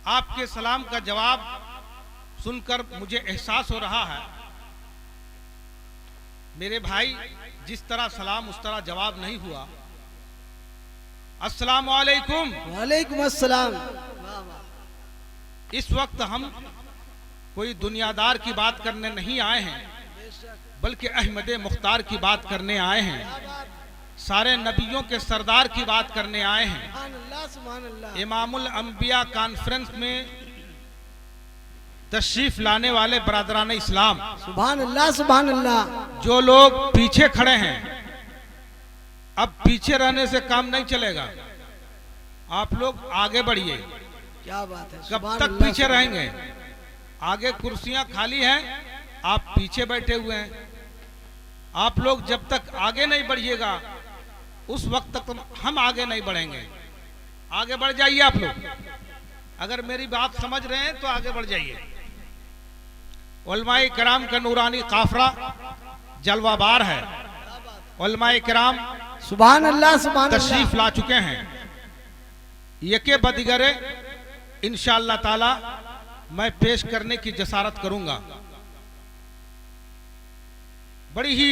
आपके सलाम का जवाब सुनकर मुझे एहसास हो रहा है मेरे भाई, जिस तरह सलाम उस तरह जवाब नहीं हुआ। अस्सलाम वालेकुम। वालेकुम अस्सलाम। इस वक्त हम कोई दुनियादार की बात करने नहीं आए हैं, बल्कि अहमद मुख्तार की बात करने आए हैं, सारे नबियों के सरदार की बात करने आए हैं। इमामुल अंबिया कॉन्फ्रेंस में तशरीफ लाने वाले बरादरान इस्लाम, सुभान अल्लाह सुभान अल्लाह। जो लोग पीछे खड़े हैं, अब पीछे रहने से काम नहीं चलेगा, आप लोग आगे बढ़िए। क्या बात है। कब तक पीछे रहेंगे? आगे कुर्सियां खाली हैं, आप पीछे बैठे हुए हैं। आप लोग जब तक आगे नहीं बढ़िएगा उस वक्त तक हम आगे नहीं बढ़ेंगे। आगे बढ़ जाइए आप लोग, अगर मेरी बात समझ रहे हैं तो आगे बढ़ जाइए। उलमाए किराम का नूरानी काफिला जलवाबार है। उलमाए किराम सुभान अल्लाह सुभान तशरीफ ला चुके हैं। यके बदिगरे इंशाअल्लाह ताला मैं पेश करने की जसारत करूंगा। बड़ी ही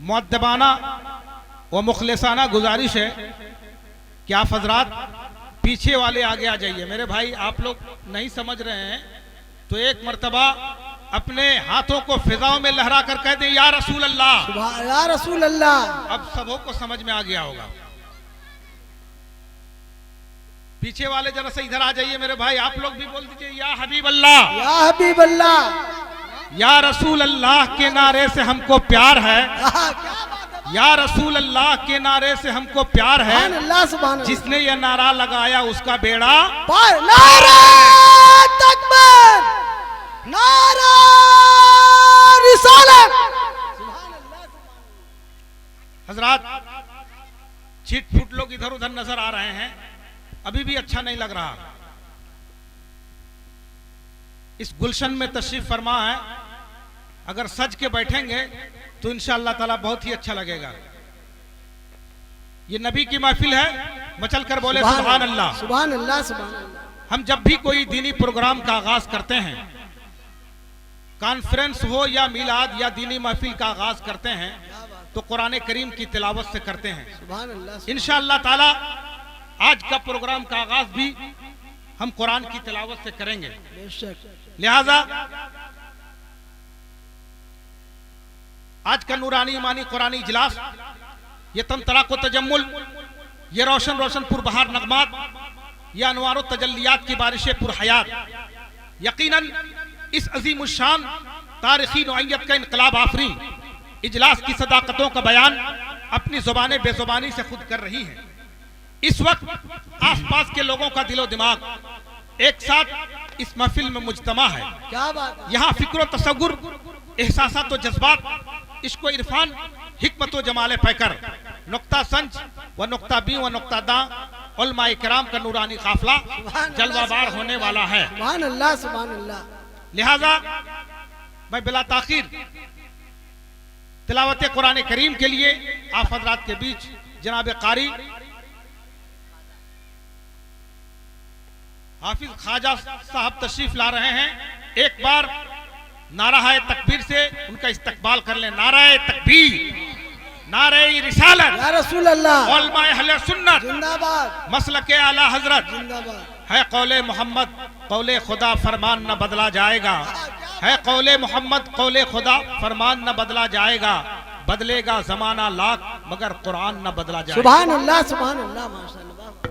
मुअद्दबाना व मुखलिसाना गुजारिश है कि आप हजरात पीछे वाले आगे आ जाइए। मेरे भाई, आप लोग नहीं समझ रहे हैं तो एक मर्तबा अपने हाथों को फिजाओं में लहरा कर कह दें या रसूल अल्लाह। या रसूल अल्लाह। अब सबों को समझ में आ गया होगा। पीछे वाले जरा से इधर आ जाइए मेरे भाई, आप लोग भी बोल दीजिए या हबीब अल्लाह। या हबीब अल्लाह। या रसूल अल्लाह के नारे से हमको प्यार है। या रसूल अल्लाह के नारे से हमको प्यार है। अल्लाह सुभान। जिसने ये नारा लगाया उसका बेड़ा पार। नारा तकबीर, नारा रिसालत। हजरात, छिट फुट लोग इधर उधर नजर आ रहे हैं, अभी भी अच्छा नहीं लग रहा। इस गुलशन में तशरीफ फरमा है, अगर सज के बैठेंगे तो इंशाअल्लाह ताला बहुत ही अच्छा लगेगा। ये नबी की महफिल है, मचल कर बोले सुभान अल्लाह। सुभान अल्लाह सुभान अल्लाह। हम जब भी कोई दीनी प्रोग्राम का आगाज करते हैं, कॉन्फ्रेंस हो या मिलाद या दीनी महफिल का आगाज करते हैं, तो कुरान करीम की तिलावत से करते हैं। सुभान अल्लाह। इंशाअल्लाह ताला आज का प्रोग्राम का आगाज भी हम कुरान की तिलावत से करेंगे। लिहाजा आज का नूरानी ईमानी कुरानी इजलास, ये तंतराक व तजम्मुल, ये रोशन रोशन पुरबहार नगमात, ये अनवार तजल्लियात की बारिशें पुरहयात, यकीनन इस अजीम शान तारीखी नौइयत का इनकलाब आफरी इजलास की सदाकतों का बयान अपनी जुबाने बेजुबानी से खुद कर रही है। इस वक्त आसपास के लोगों का दिलो दिमाग एक साथ इस महफिल में मुज्तमा है। क्या बात है। यहाँ फिक्र तसव्वुर, एहसासात व जज्बात, इश्क़ इरफान, हिकमत व जमाल पैकर, नुक्ता संच व नुक्ता बी व नुक्ता दा, उलमाए किराम का नूरानी काफिला जलवाबार होने वाला है। सुभान अल्लाह सुभान अल्लाह। लिहाजा मैं बिला ताखीर तिलावत कुरान करीम के लिए आप हजरात के बीच जनाब कारी हाफिज ख्वाजा साहब तशरीफ ला रहे हैं। एक बार नाराए तकबीर से उनका इस्तकबाल कर लें। नाराए तकबीर, नारे रिसालत, या रसूल अल्लाह। उलमाए अहले सुन्नत जिंदाबाद, मसलके आला हजरत। जिंदाबाद। है कौले मोहम्मद कौले खुदा फरमान न बदला जाएगा। है कौले मोहम्मद कौले खुदा फरमान न बदला जाएगा। बदलेगा जमाना लाख मगर कुरान न बदला जाएगा। सुभान अल्लाह सुभान अल्लाह। माशाअल्लाह।